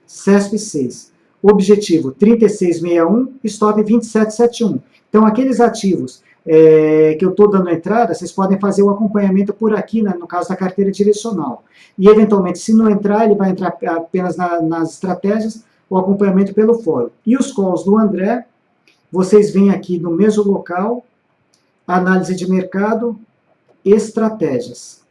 [SPEAKER 1] CESP 6. Objetivo 36,61, stop 27,71. Então, aqueles ativos que eu estou dando entrada, vocês podem fazer o acompanhamento por aqui, né, no caso da carteira direcional. E, eventualmente, se não entrar, ele vai entrar apenas nas estratégias, o acompanhamento pelo fórum. E os calls do André, vocês vêm aqui no mesmo local, análise de mercado, estratégias.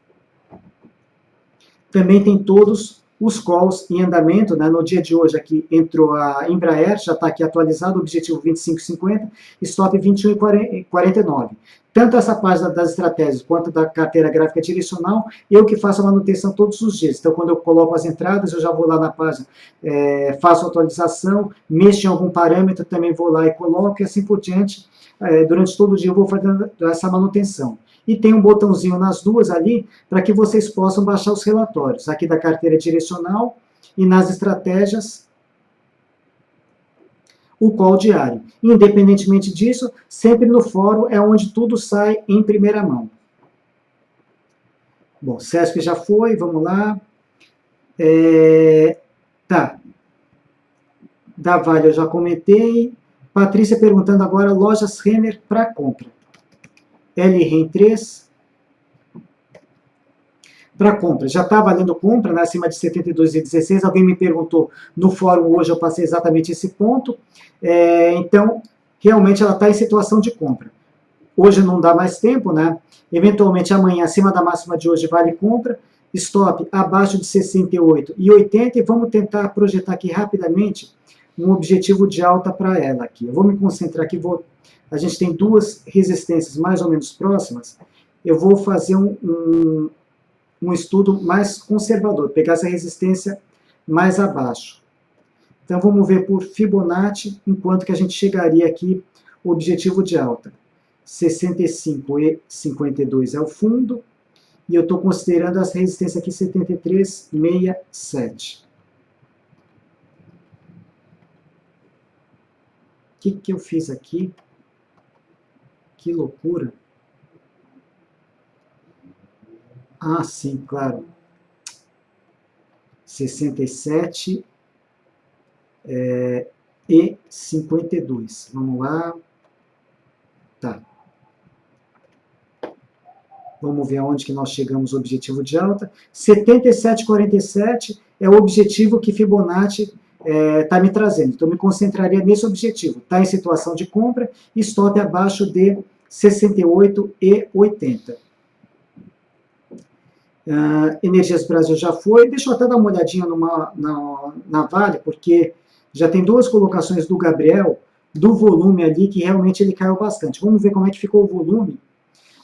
[SPEAKER 1] Também tem todos os calls em andamento, né? No dia de hoje aqui entrou a Embraer, já está aqui atualizado, objetivo 25,50, stop 21,49. tanto essa página das estratégias quanto da carteira gráfica direcional, eu que faço a manutenção todos os dias. Então, quando eu coloco as entradas, eu já vou lá na página, faço a atualização, mexo em algum parâmetro, também vou lá e coloco, e assim por diante. Durante todo o dia eu vou fazendo essa manutenção. E tem um botãozinho nas duas ali, para que vocês possam baixar os relatórios, aqui da carteira direcional e nas estratégias, o call diário. Independentemente disso, sempre no fórum é onde tudo sai em primeira mão. Bom, CESP já foi, vamos lá. Tá. Da Vale eu já comentei. Patrícia perguntando agora, lojas Renner para compra. LREN 3. Para compra, já está valendo compra, né, acima de 72,16. Alguém me perguntou no fórum hoje, eu passei exatamente esse ponto. Então, realmente ela está em situação de compra. Hoje não dá mais tempo, né? Eventualmente amanhã, acima da máxima de hoje, vale compra. Stop abaixo de 68,80. E vamos tentar projetar aqui rapidamente um objetivo de alta para ela aqui. Eu vou me concentrar aqui, a gente tem duas resistências mais ou menos próximas. Eu vou fazer um estudo mais conservador, pegar essa resistência mais abaixo. Então, vamos ver por Fibonacci, enquanto que a gente chegaria aqui, o objetivo de alta. 65,52 é o fundo, e eu estou considerando as resistências aqui 73,67. O que eu fiz aqui? Que loucura. Ah, sim, claro. 67 e 52. Vamos lá. Tá. Vamos ver aonde que nós chegamos o objetivo de alta. 77,47 é o objetivo que Fibonacci está me trazendo. Então, eu me concentraria nesse objetivo. Está em situação de compra, stop abaixo de 68,80. Energias Brasil já foi. Deixa eu até dar uma olhadinha na Vale, porque já tem duas colocações do Gabriel, do volume ali, que realmente ele caiu bastante. Vamos ver como é que ficou o volume.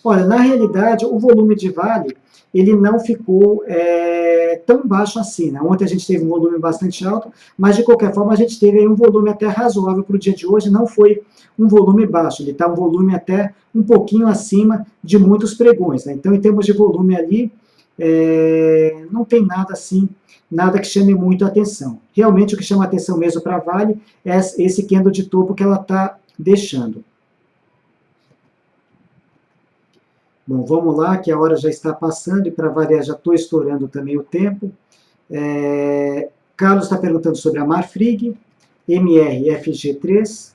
[SPEAKER 1] Olha, na realidade, o volume de Vale, ele não ficou tão baixo assim, né? Ontem a gente teve um volume bastante alto, mas de qualquer forma a gente teve aí um volume até razoável para o dia de hoje, não foi um volume baixo, ele está um volume até um pouquinho acima de muitos pregões, né? Então, em termos de volume ali, não tem nada assim, nada que chame muito a atenção. Realmente o que chama a atenção mesmo para a Vale é esse candle de topo que ela está deixando. Bom, vamos lá, que a hora já está passando e para variar já estou estourando também o tempo. Carlos está perguntando sobre a Marfrig, MRFG3.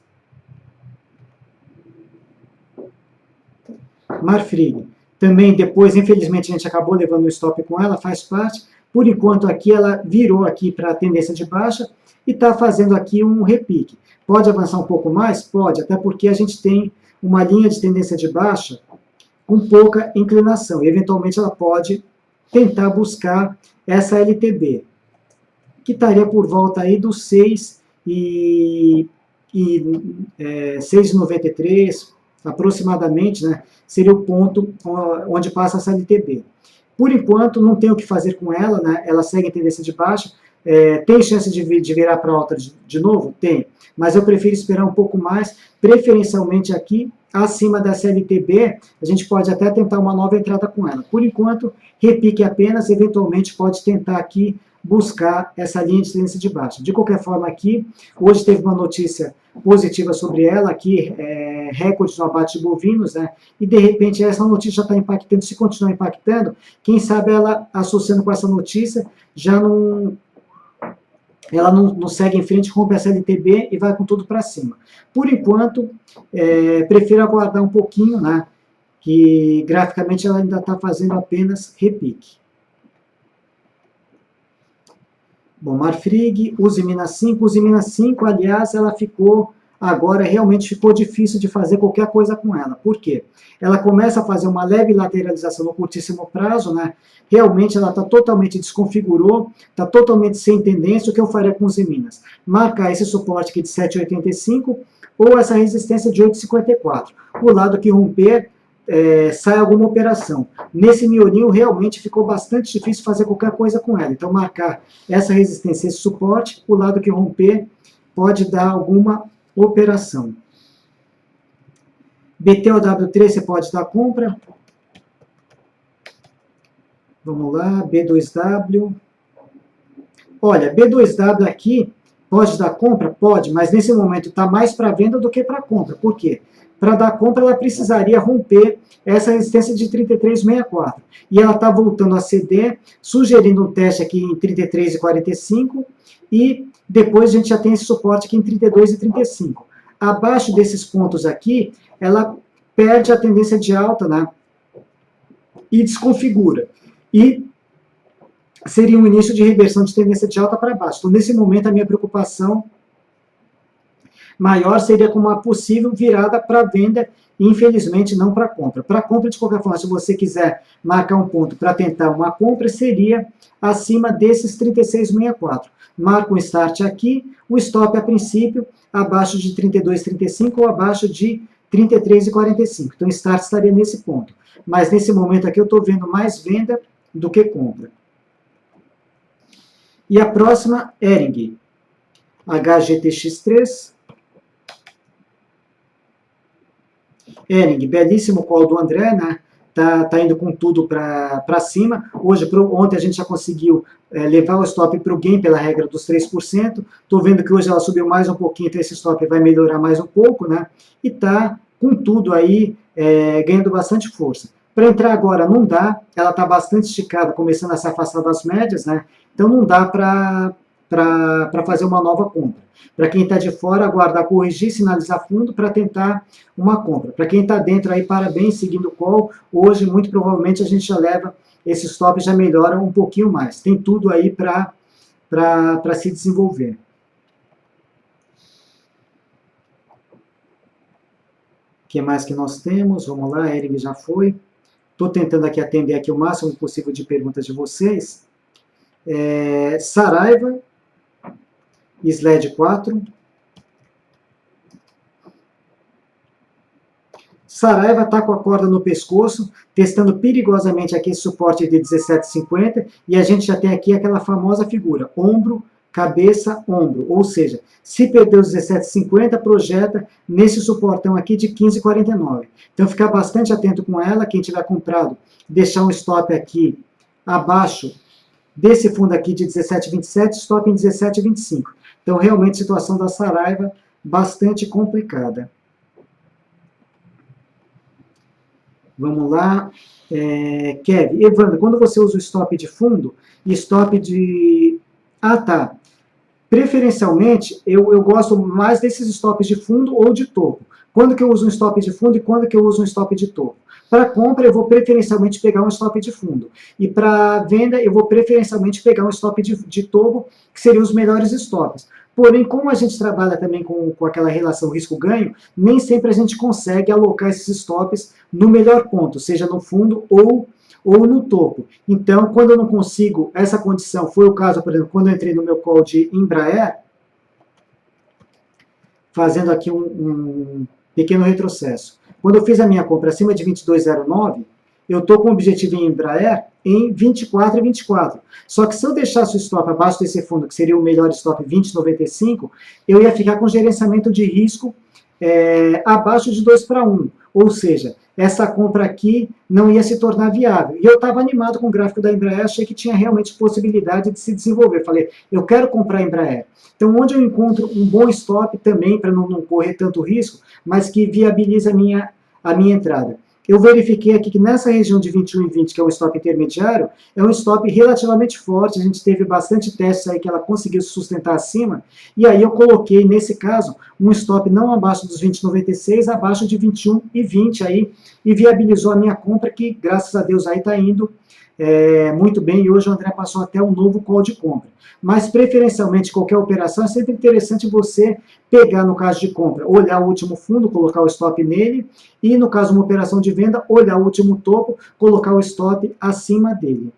[SPEAKER 1] Marfrig. Também depois, infelizmente, a gente acabou levando um stop com ela, faz parte. Por enquanto aqui ela virou aqui para a tendência de baixa e está fazendo aqui um repique. Pode avançar um pouco mais? Pode, até porque a gente tem uma linha de tendência de baixa com pouca inclinação. E, eventualmente, ela pode tentar buscar essa LTB, que estaria por volta aí dos 6,93, aproximadamente, né? Seria o ponto onde passa essa LTB. Por enquanto, não tem o que fazer com ela, né? Ela segue em tendência de baixa. Tem chance de virar para alta de novo? Tem. Mas eu prefiro esperar um pouco mais, preferencialmente aqui, acima da CLTB, a gente pode até tentar uma nova entrada com ela. Por enquanto, repique apenas, eventualmente pode tentar aqui buscar essa linha de tendência de baixa. De qualquer forma aqui, hoje teve uma notícia positiva sobre ela, aqui, recordes no abate de bovinos, né? E de repente essa notícia já está impactando, se continuar impactando, quem sabe ela associando com essa notícia, ela não segue em frente, rompe essa LTB e vai com tudo para cima. Por enquanto, prefiro aguardar um pouquinho, né, que graficamente ela ainda está fazendo apenas repique. Bom, Marfrig, Usiminas 5. Usiminas 5, aliás, ela realmente ficou difícil de fazer qualquer coisa com ela. Por quê? Ela começa a fazer uma leve lateralização no curtíssimo prazo, né? Realmente ela totalmente desconfigurou, está totalmente sem tendência. O que eu faria com Usiminas? Marcar esse suporte aqui de 7,85 ou essa resistência de 8,54. O lado que romper, sai alguma operação. Nesse miolinho, realmente ficou bastante difícil fazer qualquer coisa com ela. Então, marcar essa resistência, esse suporte, o lado que romper pode dar alguma operação. BTOW3 você pode dar compra. Vamos lá, B2W. Olha, B2W aqui pode dar compra? Pode, mas nesse momento está mais para venda do que para compra. Por quê? Para dar compra, ela precisaria romper essa resistência de 33,64. E ela está voltando a ceder, sugerindo um teste aqui em 33,45. E depois a gente já tem esse suporte aqui em 32,35. Abaixo desses pontos aqui, ela perde a tendência de alta, né? E desconfigura. E seria um início de reversão de tendência de alta para baixo. Então, nesse momento, a minha preocupação maior seria com uma possível virada para venda, e infelizmente não para compra. Para compra, de qualquer forma, se você quiser marcar um ponto para tentar uma compra, seria acima desses 36,64. Marca um start aqui, o stop a princípio abaixo de 32,35 ou abaixo de 33,45. Então, o start estaria nesse ponto. Mas nesse momento aqui eu estou vendo mais venda do que compra. E a próxima, Hering, HGTX3. Hering, belíssimo call do André, né? Tá indo com tudo para cima. Ontem a gente já conseguiu levar o stop para o gain pela regra dos 3%. Estou vendo que hoje ela subiu mais um pouquinho, então esse stop vai melhorar mais um pouco, né? E tá com tudo aí ganhando bastante força. Para entrar agora não dá, ela está bastante esticada, começando a se afastar das médias, né? Então não dá para fazer uma nova compra. Para quem está de fora, aguardar corrigir, sinalizar fundo para tentar uma compra. Para quem está dentro aí, parabéns, seguindo o call. Hoje, muito provavelmente, a gente já leva esse stop, já melhora um pouquinho mais. Tem tudo aí para se desenvolver. O que mais que nós temos? Vamos lá, a Hering já foi. Estou tentando aqui atender aqui o máximo possível de perguntas de vocês. Saraiva, SLED 4. Saraiva está com a corda no pescoço, testando perigosamente aqui esse suporte de 17,50, e a gente já tem aqui aquela famosa figura, ombro, cabeça, ombro. Ou seja, se perder os 17,50, projeta nesse suportão aqui de 15,49. Então, ficar bastante atento com ela, quem tiver comprado, deixar um stop aqui abaixo desse fundo aqui de 17,27, stop em 17,25. Então, realmente, situação da Saraiva bastante complicada. Vamos lá. Kevin, Evandro, quando você usa o stop de fundo e stop de... Ah, tá. Preferencialmente, eu gosto mais desses stops de fundo ou de topo. Quando que eu uso um stop de fundo e quando que eu uso um stop de topo? Para compra, eu vou preferencialmente pegar um stop de fundo. E para venda, eu vou preferencialmente pegar um stop de topo, que seriam os melhores stops. Porém, como a gente trabalha também com aquela relação risco-ganho, nem sempre a gente consegue alocar esses stops no melhor ponto, seja no fundo ou no topo. Então, quando eu não consigo essa condição, foi o caso, por exemplo, quando eu entrei no meu call de Embraer, fazendo aqui um pequeno retrocesso. Quando eu fiz a minha compra acima de 22,09, eu estou com o objetivo em Embraer em 24,24. Só que se eu deixasse o stop abaixo desse fundo, que seria o melhor stop 20,95, eu ia ficar com gerenciamento de risco abaixo de 2:1. Ou seja, essa compra aqui não ia se tornar viável. E eu estava animado com o gráfico da Embraer, achei que tinha realmente possibilidade de se desenvolver. Falei, eu quero comprar a Embraer. Então, onde eu encontro um bom stop também, para não correr tanto risco, mas que viabiliza a minha entrada. Eu verifiquei aqui que nessa região de 21,20, que é um stop intermediário, é um stop relativamente forte, a gente teve bastante testes aí que ela conseguiu se sustentar acima, e aí eu coloquei, nesse caso, um stop não abaixo dos 20,96, abaixo de 21,20 aí, e viabilizou a minha compra, que graças a Deus aí está indo muito bem, e hoje o André passou até um novo call de compra. Mas, preferencialmente, qualquer operação, é sempre interessante você pegar, no caso de compra, olhar o último fundo, colocar o stop nele, e, no caso de uma operação de venda, olhar o último topo, colocar o stop acima dele.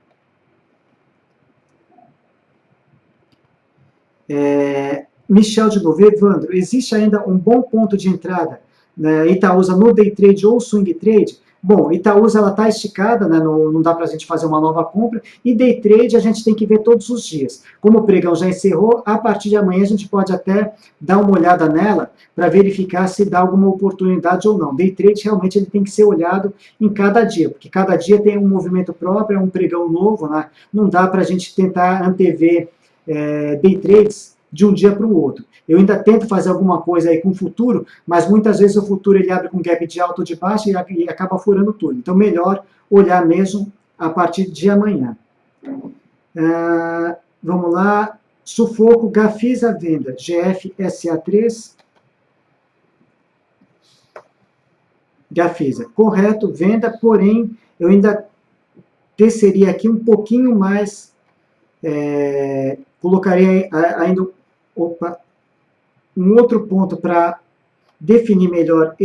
[SPEAKER 1] Michel de novo, Evandro, existe ainda um bom ponto de entrada, né, Itaúsa no day trade ou swing trade? Bom, Itaúsa ela está esticada, né, não dá para a gente fazer uma nova compra, e day trade a gente tem que ver todos os dias. Como o pregão já encerrou, a partir de amanhã a gente pode até dar uma olhada nela para verificar se dá alguma oportunidade ou não. Day trade realmente ele tem que ser olhado em cada dia, porque cada dia tem um movimento próprio, é um pregão novo, né? Não dá para a gente tentar antever day trades de um dia para o outro. Eu ainda tento fazer alguma coisa aí com o futuro, mas muitas vezes o futuro ele abre com gap de alta ou de baixa e acaba furando tudo. Então, melhor olhar mesmo a partir de amanhã. Vamos lá. Sufoco, Gafisa venda, GFSA3. Gafisa, correto, venda, porém, eu ainda desceria aqui um pouquinho mais, colocaria ainda, um outro ponto para definir melhor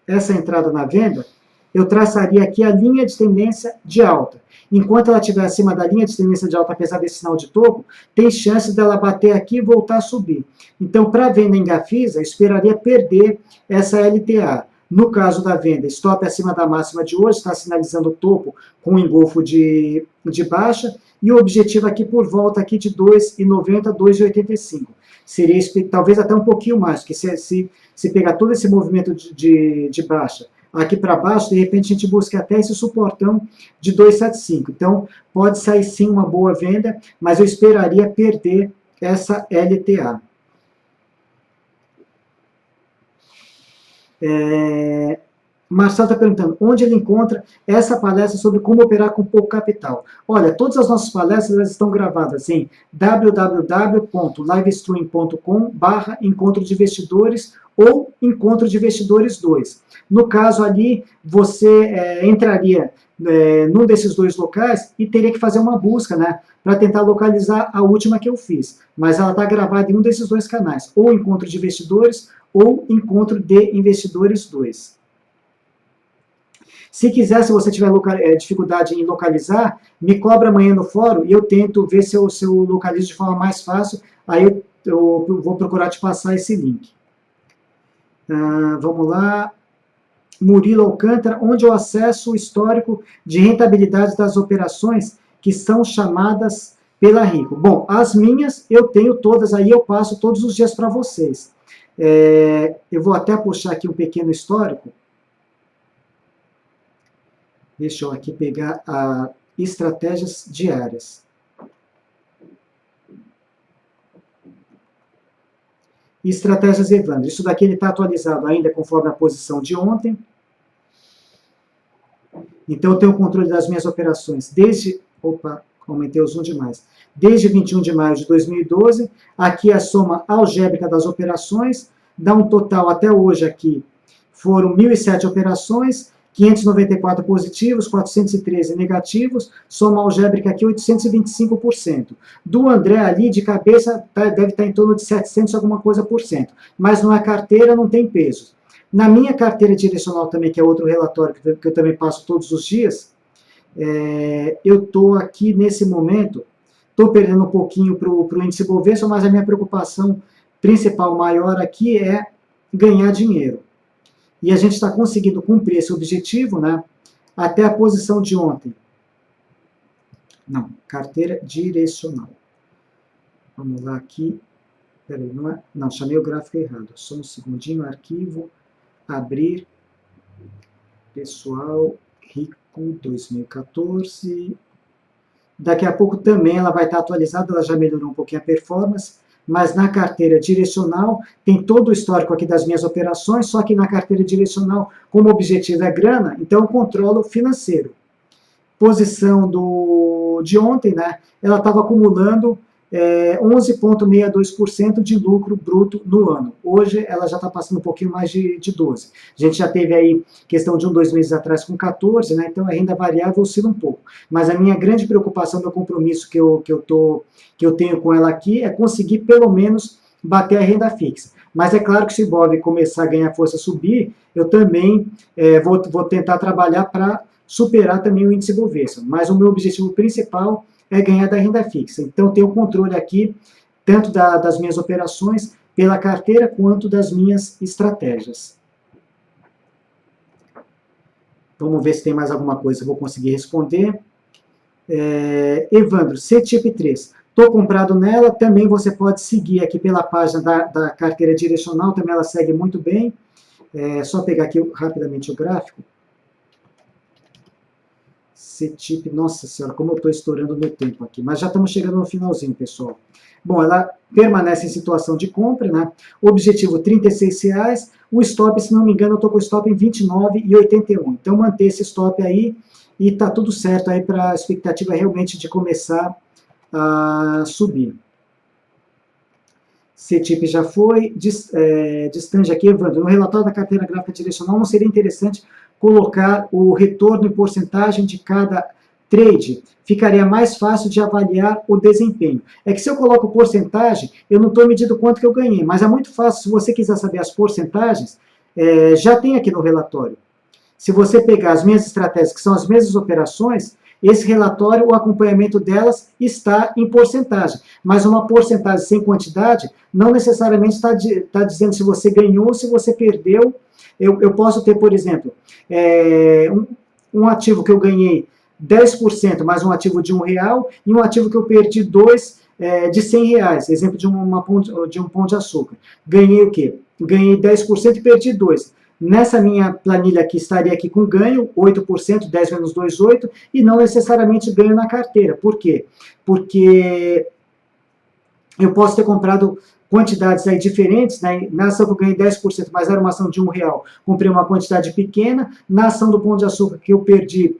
[SPEAKER 1] essa entrada na venda, eu traçaria aqui a linha de tendência de alta. Enquanto ela estiver acima da linha de tendência de alta, apesar desse sinal de topo, tem chances dela bater aqui e voltar a subir. Então, para a venda em Gafisa, eu esperaria perder essa LTA. No caso da venda, stop acima da máxima de hoje, está sinalizando o topo com um engolfo de baixa, e o objetivo aqui por volta aqui de 2,90, 2,85. Seria talvez até um pouquinho mais, porque se pegar todo esse movimento de baixa aqui para baixo, de repente a gente busca até esse suportão de 2,75. Então, pode sair sim uma boa venda, mas eu esperaria perder essa LTA. Marcelo está perguntando, onde ele encontra essa palestra sobre como operar com pouco capital? Olha, todas as nossas palestras elas estão gravadas em www.livestream.com/encontro de investidores ou encontro de investidores 2. No caso ali, você entraria num desses dois locais e teria que fazer uma busca, né, para tentar localizar a última que eu fiz. Mas ela está gravada em um desses dois canais, ou encontro de investidores ou encontro de investidores 2. Se quiser, se você tiver dificuldade em localizar, me cobra amanhã no fórum e eu tento ver se eu localizo de forma mais fácil. Aí eu vou procurar te passar esse link. Vamos lá. Murilo Alcântara, onde eu acesso o histórico de rentabilidade das operações que são chamadas pela Rico. Bom, as minhas eu tenho todas aí, eu passo todos os dias para vocês. Eu vou até puxar aqui um pequeno histórico. Deixa eu aqui pegar as estratégias diárias. Estratégias Evandro. Isso daqui está atualizado ainda conforme a posição de ontem. Então, eu tenho o controle das minhas operações desde... Opa, aumentei o zoom demais. Desde 21 de maio de 2012. Aqui a soma algébrica das operações. Dá um total até hoje aqui. Foram 1.007 operações. 594 positivos, 413 negativos, soma algébrica aqui 825%. Do André ali, de cabeça, deve estar em torno de 700 alguma coisa por cento, mas na carteira não tem peso. Na minha carteira direcional também, que é outro relatório que eu também passo todos os dias, eu estou aqui nesse momento, estou perdendo um pouquinho para o índice Bovespa, mas a minha preocupação principal, maior aqui é ganhar dinheiro. E a gente está conseguindo cumprir esse objetivo, né, até a posição de ontem. Não, carteira direcional. Vamos lá aqui. Peraí, não, chamei o gráfico errado. Só um segundinho, arquivo, abrir, pessoal, Rico 2014. Daqui a pouco também ela vai estar atualizada, ela já melhorou um pouquinho a performance. Mas na carteira direcional tem todo o histórico aqui das minhas operações, só que na carteira direcional, como objetivo é grana, então eu controlo o financeiro. Posição de ontem, né, ela estava acumulando 11,62% de lucro bruto no ano. Hoje ela já está passando um pouquinho mais de 12%. A gente já teve aí questão de 2 meses atrás com 14%, né, então a renda variável oscila um pouco. Mas a minha grande preocupação, meu compromisso que eu tenho com ela aqui é conseguir pelo menos bater a renda fixa. Mas é claro que se o Ibov começar a ganhar força, subir, eu também vou tentar trabalhar para superar também o índice Bovespa. Mas o meu objetivo principal é ganhar da renda fixa. Então, tenho controle aqui, tanto das minhas operações pela carteira, quanto das minhas estratégias. Vamos ver se tem mais alguma coisa que eu vou conseguir responder. Evandro, CTIP3. Estou comprado nela, também você pode seguir aqui pela página da carteira direcional, também ela segue muito bem. Só pegar aqui rapidamente o gráfico. CTIP, nossa senhora, como eu estou estourando no tempo aqui, mas já estamos chegando no finalzinho, pessoal. Bom, ela permanece em situação de compra, né? Objetivo R$36, o stop, se não me engano, eu estou com o stop em R$29,81. Então, manter esse stop aí e tá tudo certo aí para a expectativa realmente de começar a subir. CTIP já foi, distante aqui, Evandro, no relatório da carteira gráfica direcional não seria interessante colocar o retorno em porcentagem de cada trade? Ficaria mais fácil de avaliar o desempenho. É que se eu coloco porcentagem, eu não estou medindo quanto que eu ganhei, mas é muito fácil, se você quiser saber as porcentagens, já tem aqui no relatório. Se você pegar as minhas estratégias, que são as mesmas operações, esse relatório, o acompanhamento delas está em porcentagem. Mas uma porcentagem sem quantidade não necessariamente está dizendo se você ganhou ou se você perdeu. Eu posso ter, por exemplo, um ativo que eu ganhei 10%, mais um ativo de R$1, e um ativo que eu perdi 2 de R$100. Exemplo de um pão de açúcar. Ganhei o quê? Ganhei 10% e perdi 2%. Nessa minha planilha aqui, estaria aqui com ganho, 8%, 10 menos 2, 8, e não necessariamente ganho na carteira. Por quê? Porque eu posso ter comprado quantidades aí diferentes, né? Na ação que eu ganhei 10%, mas era uma ação de R$1, comprei uma quantidade pequena. Na ação do Pão de Açúcar que eu perdi,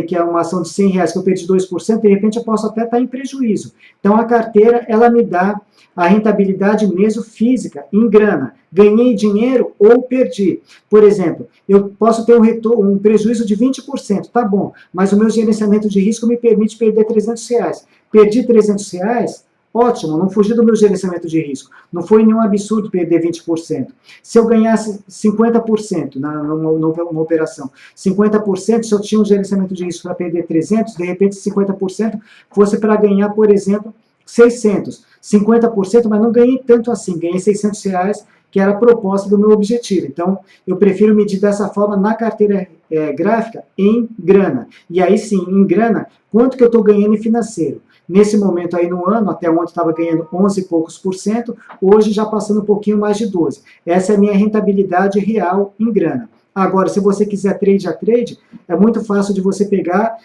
[SPEAKER 1] que é uma ação de R$100, que eu perdi 2%, de repente eu posso até estar em prejuízo. Então a carteira, ela me dá a rentabilidade mesmo física, em grana. Ganhei dinheiro ou perdi. Por exemplo, eu posso ter um prejuízo de 20%, tá bom, mas o meu gerenciamento de risco me permite perder R$300. Perdi R$300, ótimo, não fugi do meu gerenciamento de risco. Não foi nenhum absurdo perder 20%. Se eu ganhasse 50% numa operação, 50%, se eu tinha um gerenciamento de risco para perder 300, de repente 50% fosse para ganhar, por exemplo, 600. 50%, mas não ganhei tanto assim, ganhei R$600, que era a proposta do meu objetivo. Então, eu prefiro medir dessa forma na carteira gráfica em grana. E aí sim, em grana, quanto que eu estou ganhando em financeiro? Nesse momento aí no ano, até ontem estava ganhando 11 e poucos por cento, hoje já passando um pouquinho mais de 12. Essa é a minha rentabilidade real em grana. Agora, se você quiser trade a trade, é muito fácil de você pegar,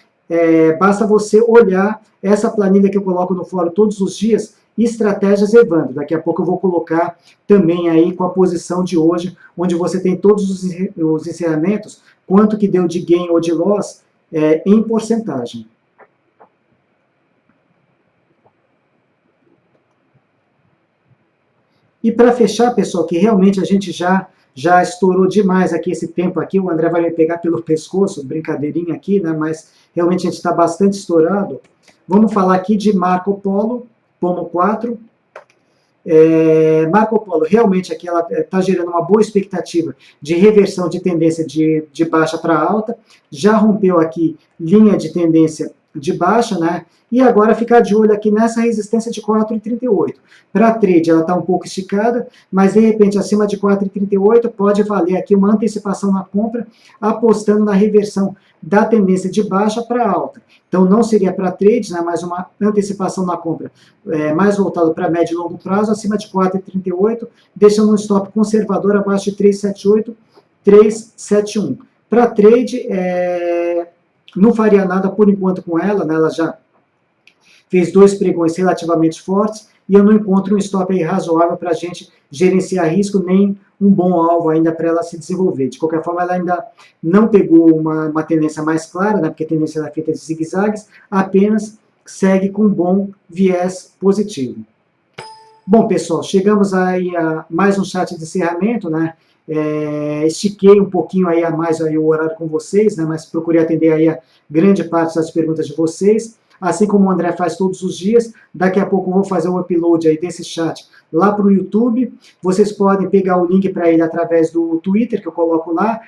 [SPEAKER 1] basta você olhar essa planilha que eu coloco no fórum todos os dias, Estratégias Evandro. Daqui a pouco eu vou colocar também aí com a posição de hoje, onde você tem todos os encerramentos, quanto que deu de gain ou de loss em porcentagem. E para fechar, pessoal, que realmente a gente já estourou demais aqui esse tempo aqui, o André vai me pegar pelo pescoço, brincadeirinha aqui, né, mas realmente a gente está bastante estourado. Vamos falar aqui de Marco Polo, Pomo 4. Marco Polo, realmente aqui ela está gerando uma boa expectativa de reversão de tendência de baixa para alta, já rompeu aqui linha de tendência de baixa, né? E agora ficar de olho aqui nessa resistência de 4,38. Para trade ela está um pouco esticada, mas de repente acima de 4,38 pode valer aqui uma antecipação na compra, apostando na reversão da tendência de baixa para alta. Então não seria para trade, né, mas uma antecipação na compra mais voltada para médio e longo prazo, acima de 4,38, deixando um stop conservador abaixo de 3,78, 3,71. Para trade, não faria nada por enquanto com ela, né, ela já fez 2 pregões relativamente fortes, e eu não encontro um stop aí razoável para a gente gerenciar risco, nem um bom alvo ainda para ela se desenvolver. De qualquer forma, ela ainda não pegou uma tendência mais clara, né, porque a tendência é feita de zigue-zagues, apenas segue com um bom viés positivo. Bom, pessoal, chegamos aí a mais um chat de encerramento, né? Estiquei um pouquinho aí a mais aí o horário com vocês, né? Mas procurei atender aí a grande parte das perguntas de vocês. Assim como o André faz todos os dias, daqui a pouco eu vou fazer um upload aí desse chat lá para o YouTube. Vocês podem pegar o link para ele através do Twitter, que eu coloco lá,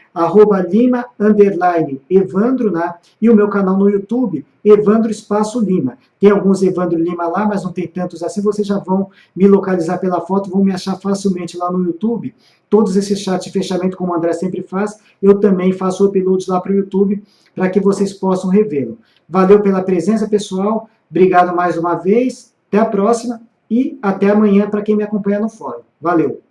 [SPEAKER 1] @Lima_Evandro, né? E o meu canal no YouTube, Evandro Espaço Lima. Tem alguns Evandro Lima lá, mas não tem tantos assim, vocês já vão me localizar pela foto, vão me achar facilmente lá no YouTube. Todos esses chats de fechamento, como o André sempre faz, eu também faço o upload lá para o YouTube, para que vocês possam revê-lo. Valeu pela presença, pessoal. Obrigado mais uma vez. Até a próxima e até amanhã para quem me acompanha no fórum. Valeu!